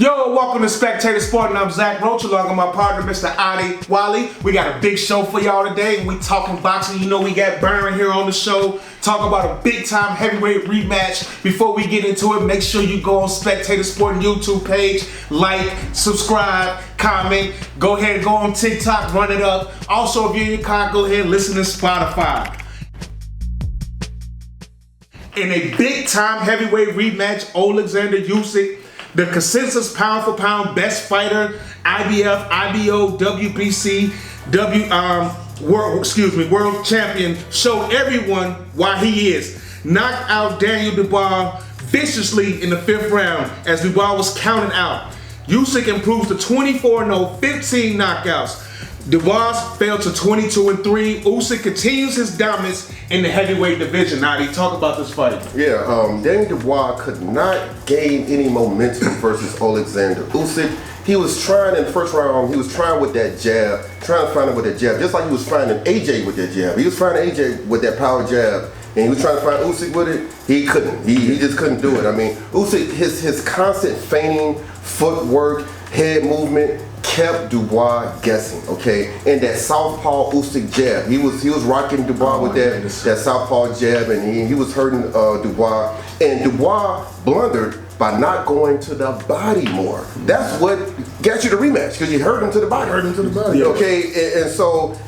Yo, welcome to Spectator Sporting. I'm Zach Roach along with my partner, Mr. Adi Wally. We got a big show for y'all today, and we talking boxing. You know we got Byron here on the show. Talk about a big-time heavyweight rematch. Before we get into it, make sure you go on Spectator Sporting YouTube page, like, subscribe, comment. Go ahead, go on TikTok, run it up. Also, if you're in your car, go ahead and listen to Spotify. In a big-time heavyweight rematch, Oleksandr Usyk, the consensus pound for pound best fighter, IBF, IBO, WBC, world champion, showed everyone why he is. Knocked out Daniel Dubois viciously in the 5th round as Dubois was counted out. Usyk improves to 24-0, 15 knockouts. Dubois fell to 22-3. Usyk continues his dominance in the heavyweight division. Now, talk about this fight. Yeah, Daniel Dubois could not gain any momentum versus Oleksandr Usyk. He was trying in the 1st round, he was trying with that jab, trying to find him with that jab, just like he was finding AJ with that jab. He was finding AJ with that power jab, and he was trying to find Usyk with it. He couldn't. He just couldn't do it. I mean, Usyk, his constant feigning, footwork, head movement, kept Dubois guessing, okay? And that southpaw Usyk jab, he was rocking Dubois with that southpaw jab, and he was hurting Dubois. And Dubois blundered by not going to the body more. That's what got you the rematch, because you hurt him to the body. Okay,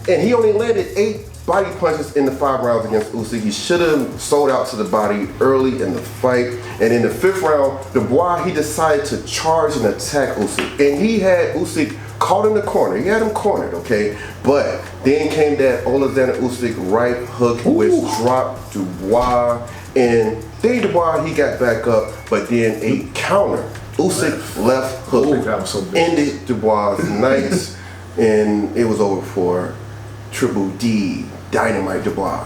and he only landed 8 body punches in the 5 rounds against Usyk. He should have sold out to the body early in the fight. And in the 5th round, Dubois, he decided to charge and attack Usyk. And he had Usyk caught in the corner. He had him cornered, okay? But then came that Oleksandr Usyk right hook, which dropped Dubois. And then Dubois, he got back up, but then a counter. Usyk left hook ended Dubois' night, and it was over for Triple D, Dynamite Dubois.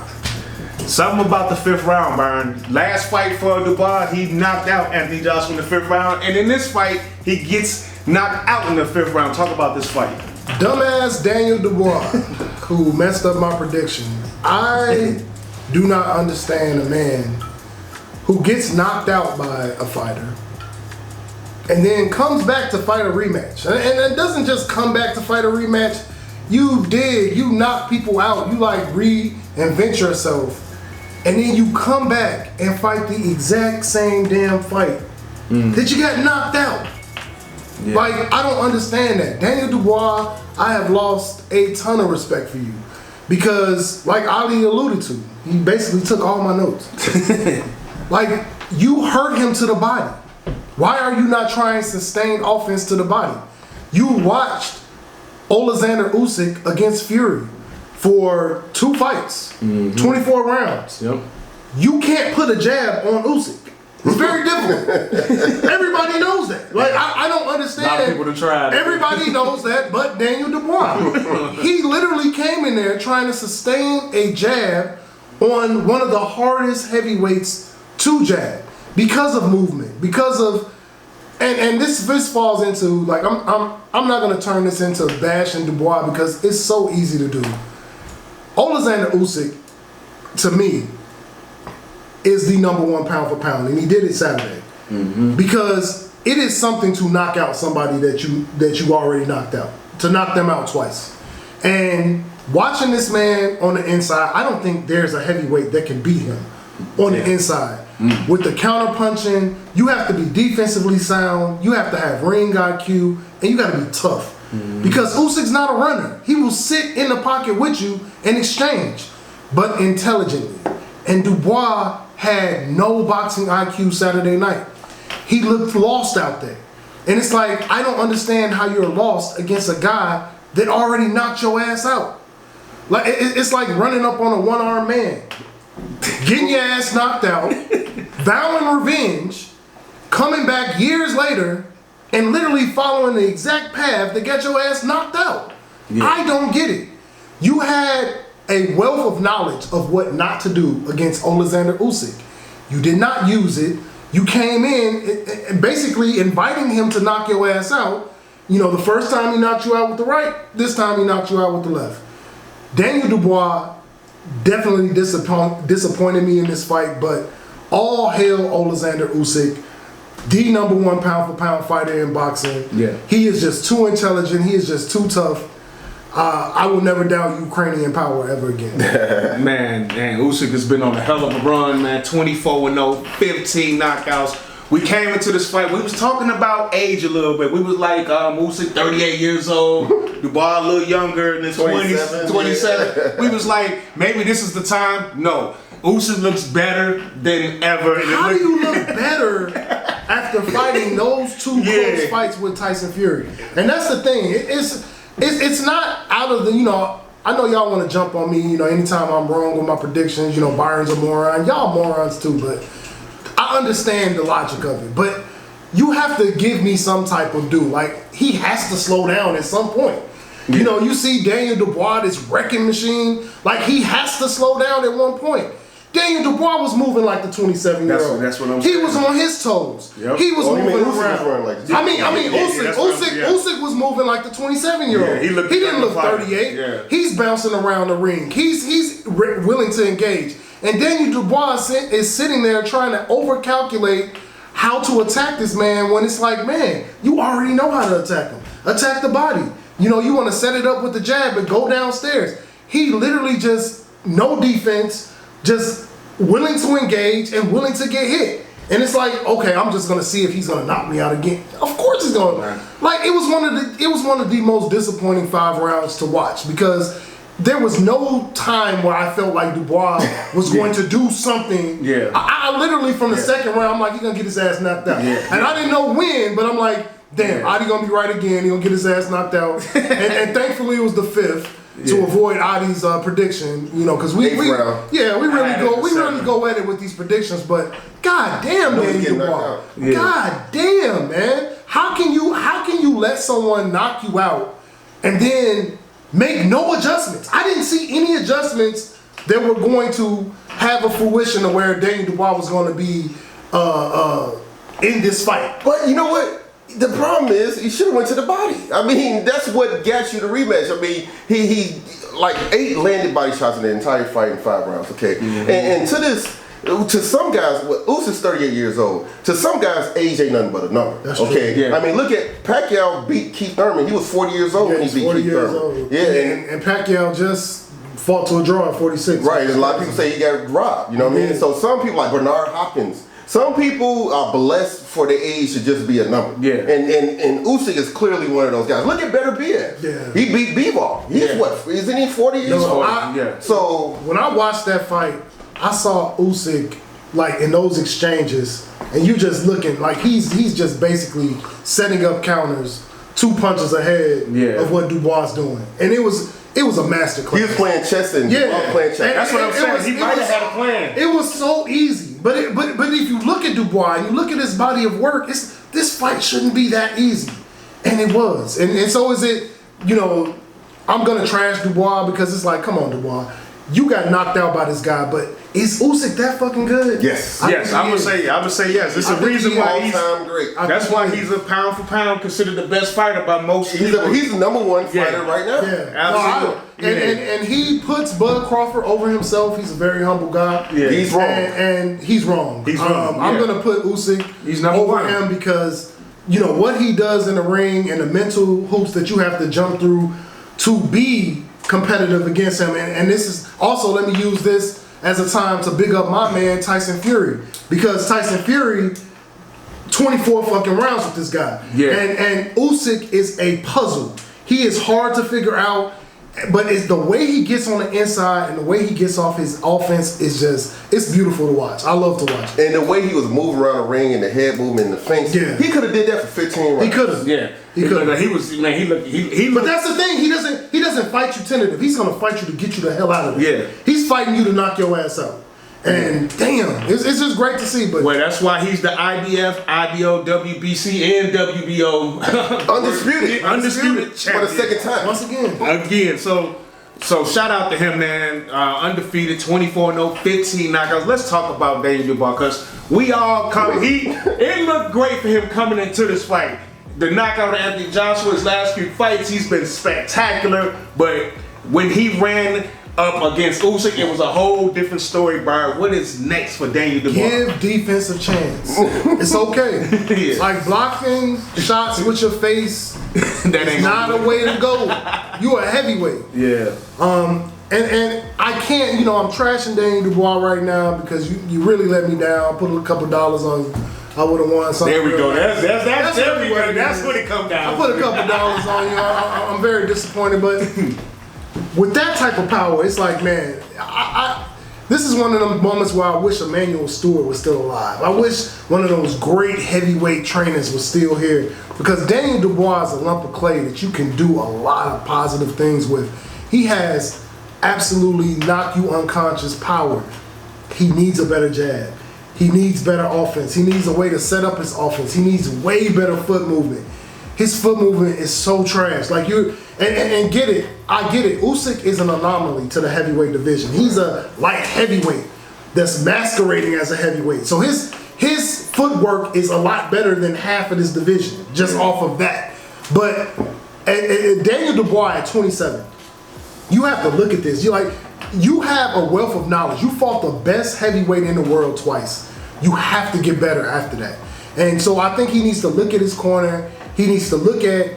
Something about the 5th round, Byron. Last fight for Dubois, he knocked out Anthony Joshua in the 5th round, and in this fight, he gets knocked out in the 5th round. Talk about this fight. Dumbass Daniel Dubois, who messed up my prediction. I do not understand a man who gets knocked out by a fighter and then comes back to fight a rematch. And it doesn't just come back to fight a rematch. You knock people out, you like reinvent yourself, and then you come back and fight the exact same damn fight that you got knocked out. Yeah. Like, I don't understand that. Daniel Dubois, I have lost a ton of respect for you because, like Ali alluded to, he basically took all my notes. Like, you hurt him to the body. Why are you not trying sustained offense to the body? You watched Oleksandr Usyk against Fury for 2 fights, 24 rounds. Yep. You can't put a jab on Usyk. It's very difficult. Everybody knows that. Like, I don't understand. A lot of people to try. Everybody knows that, but Daniel Dubois. He literally came in there trying to sustain a jab on one of the hardest heavyweights to jab because of movement, because of. And this falls into, like, I'm not gonna turn this into bashing Dubois because it's so easy to do. Oleksandr Usyk, to me, is the #1 pound for pound, and he did it Saturday because it is something to knock out somebody that you already knocked out, to knock them out twice. And watching this man on the inside, I don't think there's a heavyweight that can beat him on the inside. With the counter punching, you have to be defensively sound, you have to have ring IQ, and you got to be tough. Because Usyk's not a runner. He will sit in the pocket with you and exchange, but intelligently. And Dubois had no boxing IQ Saturday night. He looked lost out there. And it's like, I don't understand how you're lost against a guy that already knocked your ass out. Like, it's like running up on a one-armed man, getting your ass knocked out, vowing revenge, coming back years later, and literally following the exact path that got your ass knocked out. Yeah. I don't get it. You had a wealth of knowledge of what not to do against Oleksandr Usyk. You did not use it. You came in basically inviting him to knock your ass out. You know, the first time he knocked you out with the right, this time he knocked you out with the left. Daniel Dubois definitely disappointed me in this fight, but all hail Oleksandr Usyk. the #1 pound for pound fighter in boxing. Yeah. He is just too intelligent. He is just too tough. I will never doubt Ukrainian power ever again. Man, Usyk has been on a hell of a run, man. 24-0, 15 knockouts. We came into this fight, we was talking about age a little bit. We was like, Usyk 38 years old, Dubois a little younger, in his 20s, 27. We was like, maybe this is the time. No, Usyk looks better than ever. How do you look better after fighting those two close fights with Tyson Fury? And that's the thing. It's not out of the, I know y'all want to jump on me, anytime I'm wrong with my predictions, Byron's a moron. Y'all morons too, but I understand the logic of it. But you have to give me some type of due. Like, he has to slow down at some point. Yeah. You see Daniel Dubois, this wrecking machine, like, he has to slow down at one point. Daniel Dubois was moving like the 27-year-old. That's what I'm saying. He was on his toes. Yep. He was moving Usyk around. like Usyk was moving like the 27-year-old. Yeah, he didn't look 38. Yeah. He's bouncing around the ring. He's willing to engage. And Daniel Dubois is sitting there trying to overcalculate how to attack this man when it's like, man, you already know how to attack him. Attack the body. You want to set it up with the jab and go downstairs. He literally just, no defense, just willing to engage and willing to get hit. And it's like, okay, I'm just gonna see if he's gonna knock me out again. Of course he's gonna. Right. Like, it was one of the most disappointing 5 rounds to watch, because there was no time where I felt like Dubois was going to do something. Yeah. I literally, from the second round, I'm like, he's gonna get his ass knocked out. Yeah. And I didn't know when, but I'm like, damn, Adi gonna be right again. He gonna get his ass knocked out. and thankfully it was the 5th. To avoid Adi's prediction, because we really go at it with these predictions. But god damn, man, God damn, man, how can you let someone knock you out and then make no adjustments? I didn't see any adjustments that were going to have a fruition to where Daniel Dubois was going to be in this fight. But you know what? The problem is he should have went to the body. I mean, that's what got you the rematch. I mean, he like 8 landed body shots in the entire fight in 5 rounds. Okay, and to some guys, Usyk's 38 years old. To some guys, age ain't nothing but a number. That's okay, true. Yeah. I mean, look at Pacquiao beat Keith Thurman. He was 40 years old when he beat Keith Thurman. Yeah, and Pacquiao just fought to a draw at 46. Right, and a lot of people say he got robbed. You know what I mean? So some people, like Bernard Hopkins. Some people are blessed for the age to just be a number. Yeah. And Usyk is clearly one of those guys. Look at Better Beer. Yeah. He beat Bivol. He's what? Isn't he 40 years old? So when I watched that fight, I saw Usyk like in those exchanges, and you just looking like he's just basically setting up counters 2 punches ahead of what Dubois doing, and it was a masterclass. He was playing chess and playing chess. That's what I'm saying. He might have had a plan. It was so easy. But if you look at Dubois and you look at his body of work, this fight shouldn't be that easy. And it was. And so is it, I'm going to trash Dubois because it's like, come on, Dubois. You got knocked out by this guy, but is Usyk that fucking good? Yes. I would say yes. It's a reason why he's great. That's why he's a pound for pound considered the best fighter by most people. He's the #1 fighter right now. Yeah, absolutely. And he puts Bud Crawford over himself. He's a very humble guy. Yeah, he's wrong. And he's wrong. He's wrong. I'm gonna put Usyk over him because what he does in the ring and the mental hoops that you have to jump through to be competitive against him. And this is also, let me use this as a time to big up my man Tyson Fury, because Tyson Fury 24 fucking rounds with this guy. Yeah. And Usyk is a puzzle. He is hard to figure out, but it's the way he gets on the inside and the way he gets off his offense is it's beautiful to watch. I love to watch it. And the way he was moving around the ring and the head movement and the feints, he could have did that for 15 rounds. He could have. Yeah. He could. He was, man, he looked. But that's the thing. He doesn't fight you tentative. He's gonna fight you to get you the hell out of there. Yeah. He's fighting you to knock your ass out. And damn, it's just great to see. But well, that's why he's the IBF, IBO, WBC, and WBO undisputed champion for the second time. Once again. So shout out to him, man. Undefeated, 24-0, 15 knockouts. Let's talk about Daniel Dubois, because we all come. It looked great for him coming into this fight. The knockout of Anthony Joshua, his last few fights, he's been spectacular. But when he ran up against Usyk, it was a whole different story, Brian. What is next for Daniel Dubois? Give defense a chance. It's okay. Yeah. Like blocking shots with your face That ain't not a way to go. You a heavyweight. Yeah. And I can't, I'm trashing Daniel Dubois right now because you really let me down. Put a couple dollars on. I would have won something. There we go. That's everywhere. That's what it comes down. I put a couple dollars on you. I'm very disappointed, but with that type of power, it's like, man, this is one of them moments where I wish Emmanuel Stewart was still alive. I wish one of those great heavyweight trainers was still here, because Daniel Dubois is a lump of clay that you can do a lot of positive things with. He has absolutely knock you unconscious power. He needs a better jab. He needs better offense. He needs a way to set up his offense. He needs way better foot movement. His foot movement is so trash. Like and get it. I get it. Usyk is an anomaly to the heavyweight division. He's a light heavyweight that's masquerading as a heavyweight. So his footwork is a lot better than half of this division just off of that. But Daniel Dubois at 27, you have to look at this. You have a wealth of knowledge. You fought the best heavyweight in the world twice. You have to get better after that. And so I think he needs to look at his corner. He needs to look at,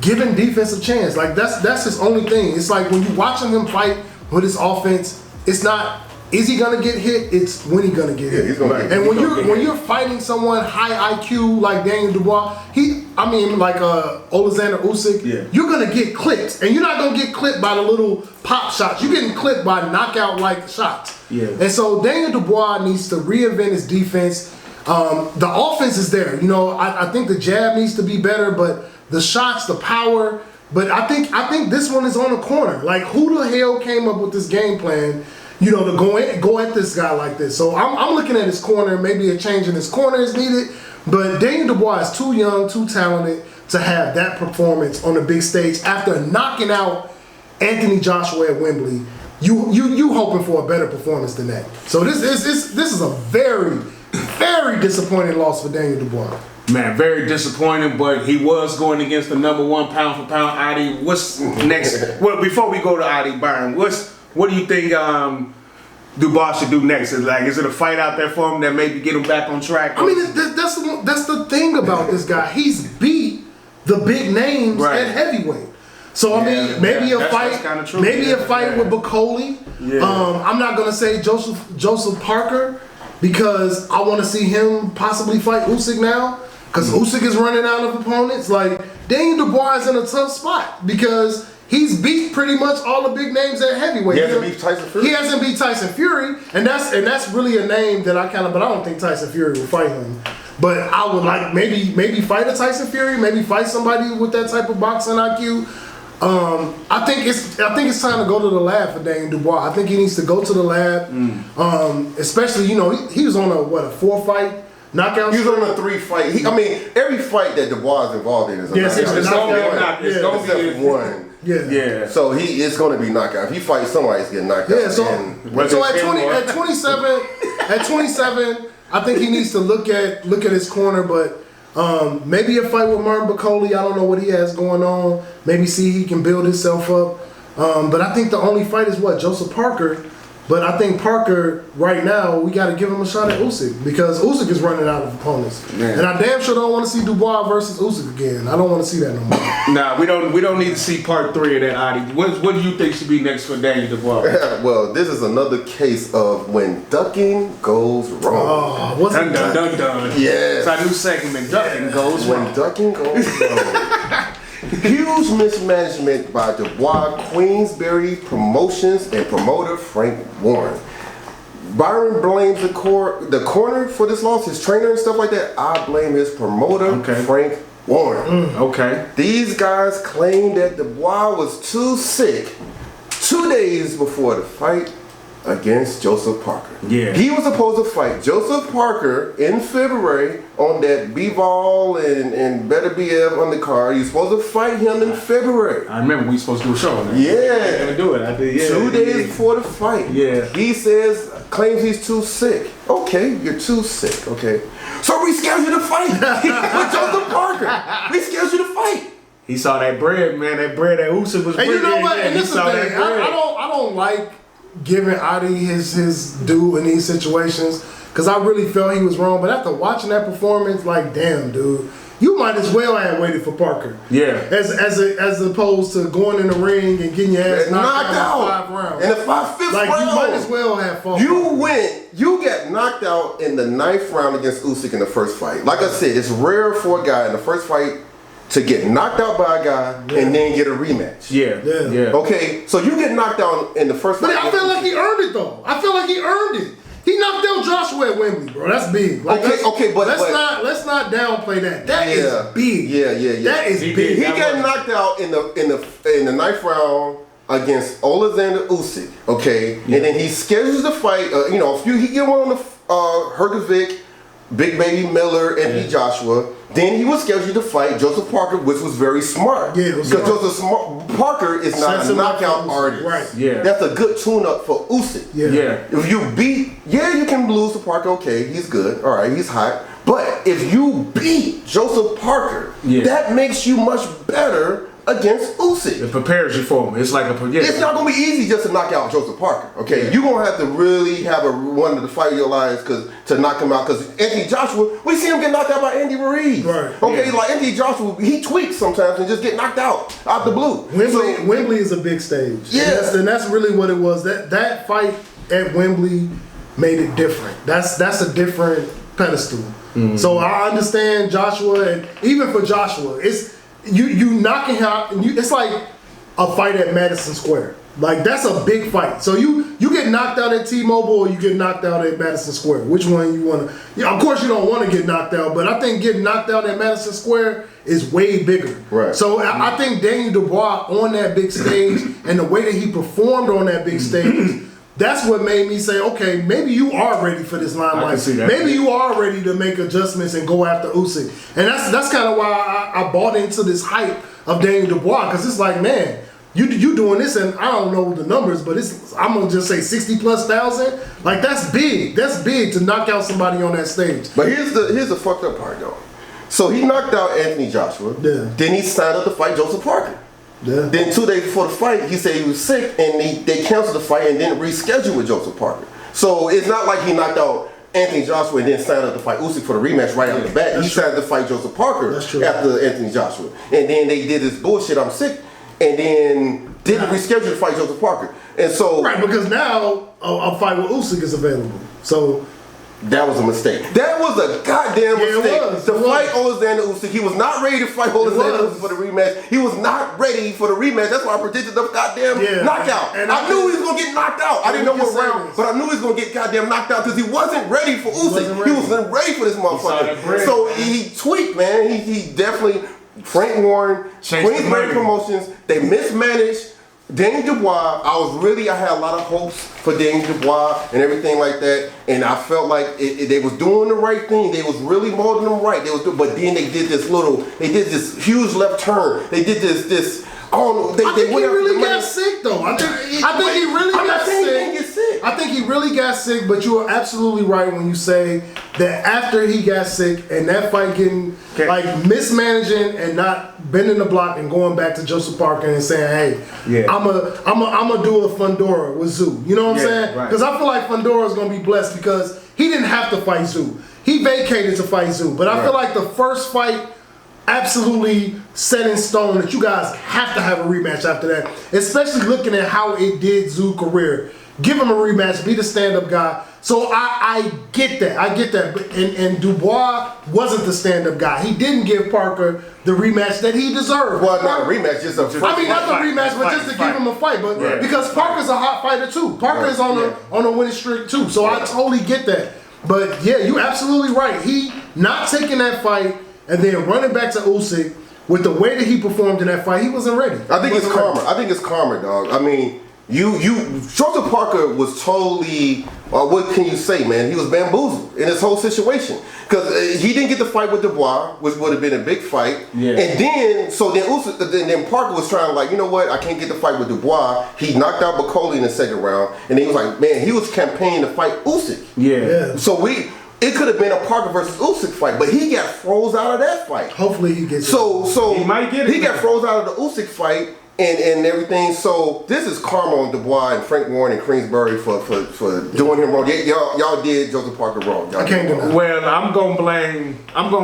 giving defense a chance. Like that's his only thing. It's like when you're watching him fight with his offense, it's not, is he gonna get hit? It's when he gonna get hit. He's gonna get hit. And when you're fighting someone high IQ like Daniel Dubois, like Oleksandr Usyk, you're gonna get clipped, and you're not gonna get clipped by the little pop shots. You're getting clipped by knockout like shots. Yeah. And so Daniel Dubois needs to reinvent his defense. The offense is there. I think the jab needs to be better, but the shots, the power. But I think this one is on the corner. Like, who the hell came up with this game plan? To go at this guy like this. So I'm looking at his corner. Maybe a change in his corner is needed. But Daniel Dubois is too young, too talented to have that performance on the big stage after knocking out Anthony Joshua at Wembley. You hoping for a better performance than that. So this is a very, very disappointing loss for Daniel Dubois. Man, very disappointing, but he was going against the number one pound for pound Adi. What's next? Well, before we go to Adi Byron, what do you think Dubois should do next? Is it a fight out there for him that maybe get him back on track? I mean, that's the thing about this guy. He's beat the big names at heavyweight. So maybe a fight with Bacoli. Yeah. I'm not gonna say Joseph Parker, because I want to see him possibly fight Usyk now, because Usyk is running out of opponents. Like, Daniel Dubois is in a tough spot because he's beat pretty much all the big names at heavyweight. He hasn't beat Tyson Fury. He hasn't beat Tyson Fury, and that's really a name that but I don't think Tyson Fury will fight him. But I would like maybe fight a Tyson Fury, maybe fight somebody with that type of boxing IQ. I think it's time to go to the lab for Daniel Dubois. I think he needs to go to the lab. Especially, he was on a 4-fight knockout. He was on a 3-fight. Every fight that Dubois is involved in is a knockout. It's going to be one. Yeah. So it's going to be knockout. If he fights somebody, he's getting knocked out. Yeah. So at 27, I think he needs to look at his corner, but. Maybe a fight with Martin Bacoli. I don't know what he has going on. Maybe see he can build himself up. But I think the only fight is Joseph Parker. But I think Parker, right now, we got to give him a shot at Usyk, because Usyk is running out of opponents. Man. And I damn sure don't want to see Dubois versus Usyk again. I don't want to see that no more. Nah, we don't need to see part 3 of that, Adi. What do you think should be next for Daniel Dubois? Well, this is another case of when ducking goes wrong. What's dun. Yes. It's our new segment, Ducking Goes Wrong. When ducking goes wrong. Huge mismanagement by Dubois, Queensberry Promotions, and promoter Frank Warren. Byron blames the corner for this loss, his trainer and stuff like that. I blame his promoter, Frank Warren. Okay. These guys claim that Dubois was too sick 2 days before the fight against Joseph Parker. Yeah. He was supposed to fight Joseph Parker in February on that B-Ball and Better BF undercard. He was supposed to fight him in February. I remember we were supposed to do a show on that. Yeah. Gonna do it. I did. Yeah. 2 days before the fight. Yeah. He claims he's too sick. Okay, you're too sick. Okay. So reschedule the fight with Joseph Parker. Reschedule the fight. He saw that bread, man. That bread that Usyk was And bringing. you know what? And he this is the saw thing. that bread. I don't like giving Adi his due in these situations because I really felt he was wrong. But after watching that performance, like, damn, dude, you might as well have waited for Parker. Yeah. As opposed to going in the ring and getting your ass knocked out in 5 rounds. In the fifth round. Like, you might as well have fought. You get knocked out in the 9th round against Usyk in the first fight. Like I said, it's rare for a guy in the first fight to get knocked out by a guy and then get a rematch. Yeah. Okay, so you get knocked out in the first fight. But I feel like he earned it, though. I feel like he earned it. He knocked out Joshua at Wembley, bro. That's big. Like, but let's not downplay that. That is big. Yeah. That is big. He got knocked out in the 9th round against Oleksandr Usyk. Okay, and then he schedules the fight. He get one on the Hergovic, Big Baby Miller, and Joshua. Then he was scheduled to fight Joseph Parker, which was very smart. Yeah, it was because Joseph Parker is not a knockout artist. Right. Yeah. That's a good tune-up for Usyk. Yeah. If you beat, you can lose to Parker. Okay, he's good. All right, he's hot. But if you beat Joseph Parker, that makes you much better against Usyk. It prepares you for him. It's like It's not gonna be easy just to knock out Joseph Parker. Okay, you're gonna have to really have one of the fight of your lives to knock him out. Because Anthony Joshua, we see him get knocked out by Andy Ruiz. Right. Okay, like Anthony Joshua, he tweaks sometimes and just get knocked out the blue. Wembley is a big stage. Yeah, and that's really what it was. That fight at Wembley made it different. That's a different pedestal. Mm-hmm. So I understand Joshua, and even for Joshua, it's. You knocking him out, and it's like a fight at Madison Square. Like, that's a big fight. So you get knocked out at T-Mobile or you get knocked out at Madison Square. Which one you want to? Of course you don't want to get knocked out, but I think getting knocked out at Madison Square is way bigger. Right. So I think Daniel Dubois on that big stage and the way that he performed on that big stage. That's what made me say, okay, maybe you are ready for this limelight. I can see that. Maybe you are ready to make adjustments and go after Usyk. And that's kind of why I bought into this hype of Daniel Dubois, because it's like, man, you doing this, and I don't know the numbers, but I'm gonna just say 60,000+. Like, that's big. That's big to knock out somebody on that stage. But here's the fucked up part though. So he knocked out Anthony Joshua. Yeah. Then he signed up to fight Joseph Parker. Yeah. Then 2 days before the fight, he said he was sick, and they canceled the fight and then rescheduled with Joseph Parker. So it's not like he knocked out Anthony Joshua and then signed up to fight Usyk for the rematch right out the bat. He signed up to fight Joseph Parker after Anthony Joshua. And then they did this bullshit, I'm sick, and then didn't reschedule to fight Joseph Parker. And so... Right, because now a fight with Usyk is available. So... That was a mistake. That was a goddamn mistake. Fight Oleksandr Usyk. He was not ready to fight Oleksandr Usyk for the rematch. He was not ready for the rematch. That's why I predicted the goddamn knockout. And I knew he was going to get knocked out. I didn't know what round, but I knew he was going to get goddamn knocked out because he wasn't ready for Usyk. He wasn't ready for this motherfucker. So he tweaked, man. He definitely, Frank Warren, Queensberry Promotions, they mismanaged Daniel Dubois. I had a lot of hopes for Daniel Dubois and everything like that, and I felt like they was doing the right thing. They was really molding them right. But then they did this huge left turn. They did this. I don't know. I think he really got sick, though. I think he really got sick. I think he really got sick, but you are absolutely right when you say that after he got sick and that fight getting mismanaging and not bending the block and going back to Joseph Parker and saying, hey, I'm a do a Fundora with Zoo. You know what I'm saying? Because I feel like Fundora is going to be blessed because he didn't have to fight Zoo. He vacated to fight Zoo. But I feel like the first fight absolutely set in stone that you guys have to have a rematch after that, especially looking at how it did Zoo's career. Give him a rematch, be the stand-up guy. So I get that. And Dubois wasn't the stand-up guy. He didn't give Parker the rematch that he deserved. Well, not a rematch, just a fight. I mean, not the rematch, but just to give him a fight. But because Parker's a hot fighter too. Parker is on a winning streak too. So I totally get that. But yeah, you're absolutely right. He not taking that fight and then running back to Usyk with the way that he performed in that fight, he wasn't ready. I think it's karma, dog. I mean, Joseph Parker was totally, what can you say, man? He was bamboozled in this whole situation. Because he didn't get the fight with Dubois, which would have been a big fight. Yeah. And then Parker was trying like, you know what? I can't get the fight with Dubois. He knocked out Bacoli in the second round. And he was like, man, he was campaigning to fight Usyk. Yeah. So it could have been a Parker versus Usyk fight, but he got froze out of that fight. Hopefully he gets So He might get it, He got man. froze out of the Usyk fight and everything. So this is karma on Dubois and Frank Warren and Queensbury for doing him wrong. Y'all did Joseph Parker wrong. I can't do that. Well, I'm gonna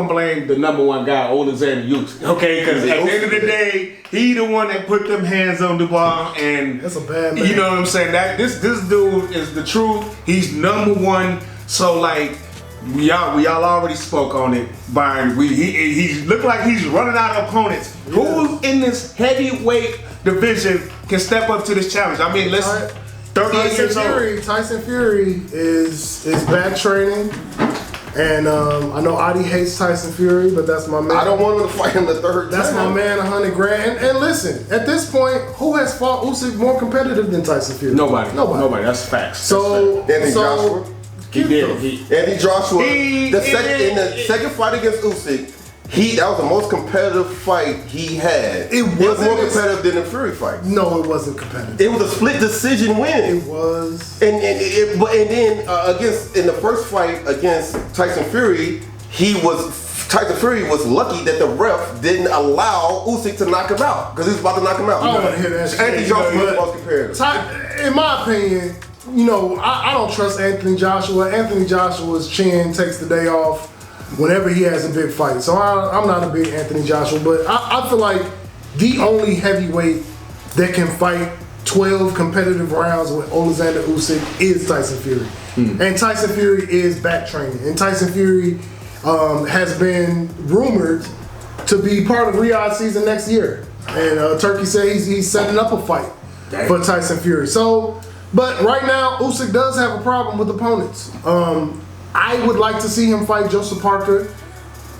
blame the number one guy, Oleksandr Usyk. Okay, because at the end of the day, he the one that put them hands on Dubois, and That's a bad man. You know what I'm saying? That this dude is the truth. He's number one. So like. We all already spoke on it, Byron. He looked like he's running out of opponents. Yeah. Who in this heavyweight division can step up to this challenge? I mean, let's 38 years old. Tyson Fury is back training, and I know Adi hates Tyson Fury, but that's my man. I don't want him to fight him the third time. That's my man, 100 grand. And listen, at this point, who has fought Usyk more competitive than Tyson Fury? Nobody. That's facts. So, Anthony Joshua. He did. Anthony Joshua. He- in the he- second fight against Usyk, that was the most competitive fight he had. It was wasn't more as- competitive than the Fury fight. no, it wasn't competitive. It was a split decision win. It was. And then in the first fight against Tyson Fury, Tyson Fury was lucky that the ref didn't allow Usyk to knock him out because he was about to knock him out. I don't want to hear that shit. Anthony Joshua was the But most competitive. in my opinion, I don't trust Anthony Joshua. Anthony Joshua's chin takes the day off whenever he has a big fight. So I'm not a big Anthony Joshua, but I feel like the only heavyweight that can fight 12 competitive rounds with Oleksandr Usyk is Tyson Fury. And Tyson Fury is back training. And Tyson Fury has been rumored to be part of Riyadh season next year. And Turkey says he's setting up a fight for Tyson Fury. So, but right now, Usyk does have a problem with opponents. I would like to see him fight Joseph Parker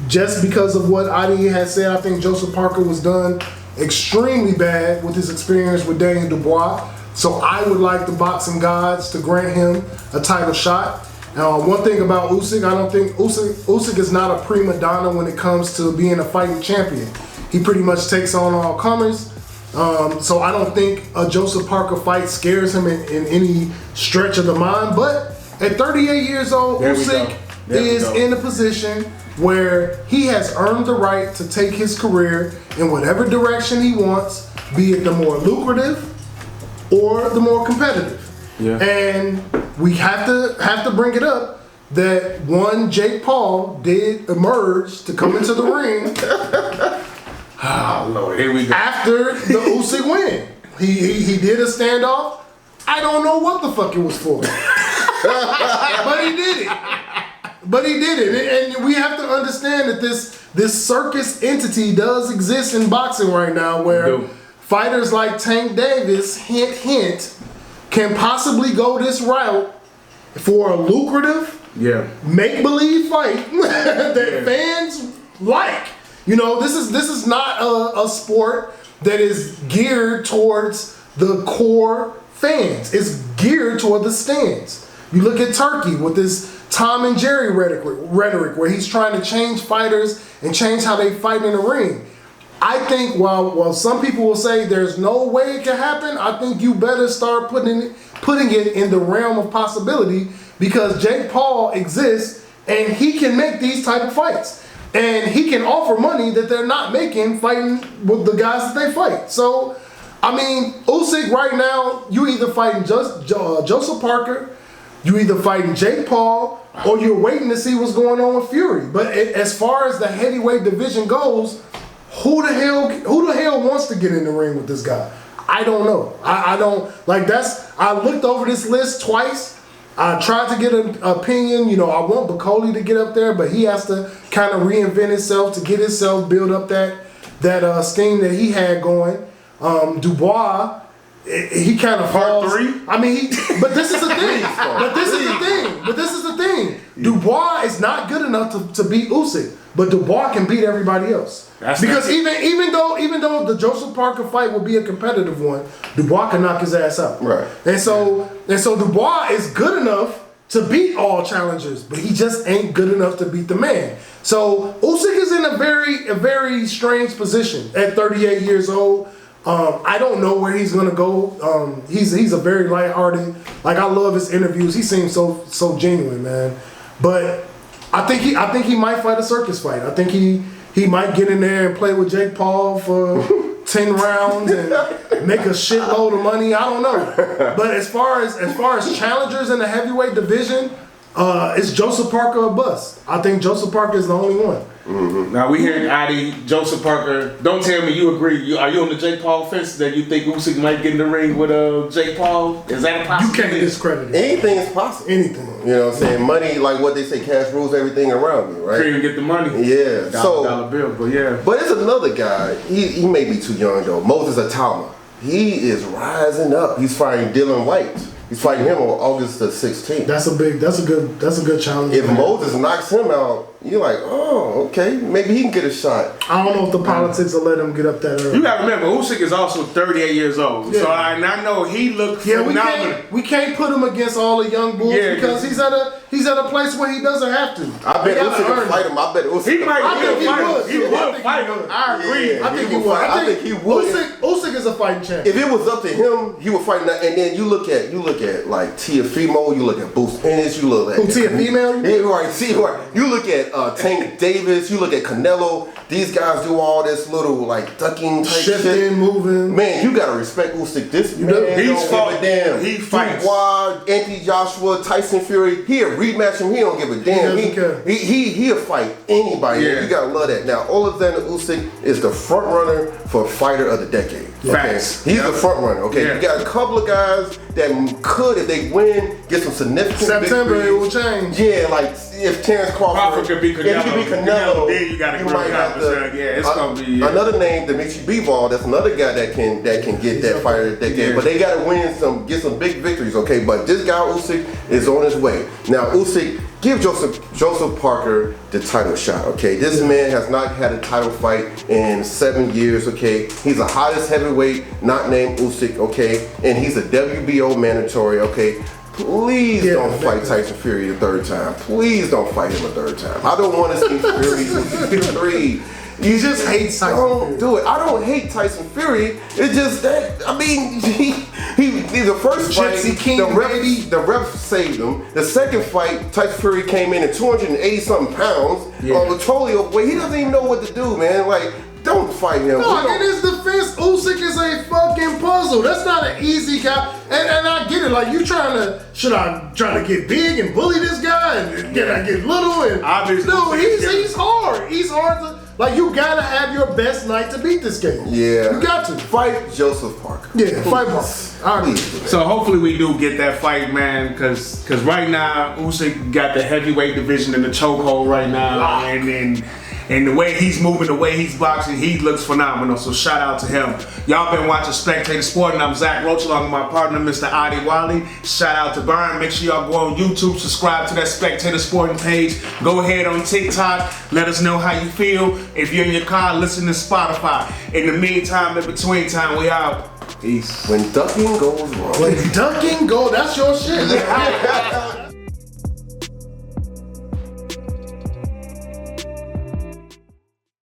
just because of what Adi has said. I think Joseph Parker was done extremely bad with his experience with Daniel Dubois. So I would like the boxing gods to grant him a title shot. One thing about Usyk, I don't think Usyk is not a prima donna when it comes to being a fighting champion. He pretty much takes on all comers. So I don't think a Joseph Parker fight scares him in any stretch of the mind. But at 38 years old, Usyk is in a position where he has earned the right to take his career in whatever direction he wants, be it the more lucrative or the more competitive. Yeah. And we have to bring it up that one Jake Paul did emerge to come into the ring. Oh Lord, here we go. After the Usyk win. He did a standoff. I don't know what the fuck it was for. But he did it. And we have to understand that this circus entity does exist in boxing right now where fighters like Tank Davis, hint, hint, can possibly go this route for a lucrative, make-believe fight that fans like. You know, this is not a sport that is geared towards the core fans. It's geared toward the stands. You look at Turkey with this Tom and Jerry rhetoric where he's trying to change fighters and change how they fight in the ring. I think while some people will say there's no way it can happen, I think you better start putting it in the realm of possibility because Jake Paul exists and he can make these type of fights. And he can offer money that they're not making fighting with the guys that they fight. So, I mean, Usyk right now, you either fighting Joseph Parker, you either fighting Jake Paul, or you're waiting to see what's going on with Fury. But as far as the heavyweight division goes, who the hell wants to get in the ring with this guy? I don't know. I don't like I looked over this list twice. I tried to get an opinion. You know, I want Bacoli to get up there, but he has to kind of reinvent himself to get himself build up that steam that he had going. Dubois, he kind of falls. Part 3? I mean, but this is the thing. But this is the thing. Dubois is not good enough to beat Usyk, but Dubois can beat everybody else. Because even though the Joseph Parker fight will be a competitive one, Dubois can knock his ass out. Right. And so Dubois is good enough to beat all challengers, but he just ain't good enough to beat the man. So Usyk is in a very strange position at 38 years old. I don't know where he's gonna go. He's a very lighthearted. Like I love his interviews. He seems so genuine, man. But I think he might fight a circus fight. I think he might get in there and play with Jake Paul for 10 rounds and make a shitload of money. I don't know. But as far as challengers in the heavyweight division, it's Joseph Parker or bust. I think Joseph Parker is the only one. Mm-hmm. Now we hearing Adi, Joseph Parker. Don't tell me you agree. Are you on the Jake Paul fence that you think Usyk might get in the ring with Jake Paul? Is that a possibility? You can't discredit it. Anything is possible. Anything. You know what I'm saying? Money, like what they say, cash rules everything around me, right? Can't even get the money. Yeah. Dollar bill, but yeah. But it's another guy. He may be too young though. Moses Atama. He is rising up. He's fighting Dylan White. He's fighting him on August the 16th. That's a good challenge. If Moses knocks him out, you're like, oh, okay, maybe he can get a shot. I don't know if the politics will let him get up that early. You gotta remember, Usyk is also 38 years old. Yeah. So I know he looked phenomenal. We can't put him against all the young bulls because he's at a place where he doesn't have to. I bet Usyk can fight him. I bet Usyk he might. He would fight him. I agree. I think he would. I think he would. Usyk is a fighting champ. If it was up to him, he would fight. And then you look at like Tiafimo, you look at Bruce Ennis, you look at Tiafimo. Yeah, right. You look at Tank Davis, you look at Canelo. These guys do all this little like ducking type shifting, shit. moving. Man, you gotta respect Usyk. This man he's don't give a damn. He fights. Dubois, Anthony Joshua, Tyson Fury. He'll rematch him. He don't give a damn. He'll fight anybody. Yeah. You gotta love that. Now, Oleksandr Usyk is the front runner for fighter of the decade. Okay? Facts. He's the front runner. Okay, Yeah. you got a couple of guys that could, if they win, get some significant September victories. it will change. Yeah, like if Terrence Crawford could be Canelo. If he could be Canelo, then you got a great competition. Yeah, it's gonna be another name, Dimitri Bivol. That's another guy that can get that fighter of the decade. Yeah. But they got to get some big victories. Okay, but this guy Usyk is on his way. Now Usyk, give Joseph Parker the title shot. Okay, this man has not had a title fight in 7 years. Okay, he's the hottest heavyweight not named Usyk. Okay, and he's a WBO mandatory. Okay. Please don't fight Tyson Fury the third time. Please don't fight him a third time. I don't want to see Fury 3. You just hate Tyson. Don't do it. I don't hate Tyson Fury. It's just that he the first fight, the ref saved him. The second fight, Tyson Fury came in at 280 something pounds totally overweight. He doesn't even know what to do, man. Like, don't fight him. No, in his defense, Usyk is a fucking puzzle. That's not an easy guy. And I get it. Like, should I try to get big and bully this guy? And can I get little? And obviously, no, he's hard. He's hard to. Like, you gotta have your best night to beat this game. Yeah. You got to. Fight Joseph Parker. Yeah, fight Parker. I agree. So hopefully we do get that fight, man, because right now Usyk got the heavyweight division in the chokehold right now, and the way he's moving, the way he's boxing, he looks phenomenal. So shout out to him. Y'all been watching Spectator Sporting. I'm Zach Roach along with my partner, Mr. Adi Wally. Shout out to Byron. Make sure y'all go on YouTube, subscribe to that Spectator Sporting page. Go ahead on TikTok. Let us know how you feel. If you're in your car, listen to Spotify. In the meantime, in between time, we out. Peace. When ducking goes wrong. When ducking goes, that's your shit.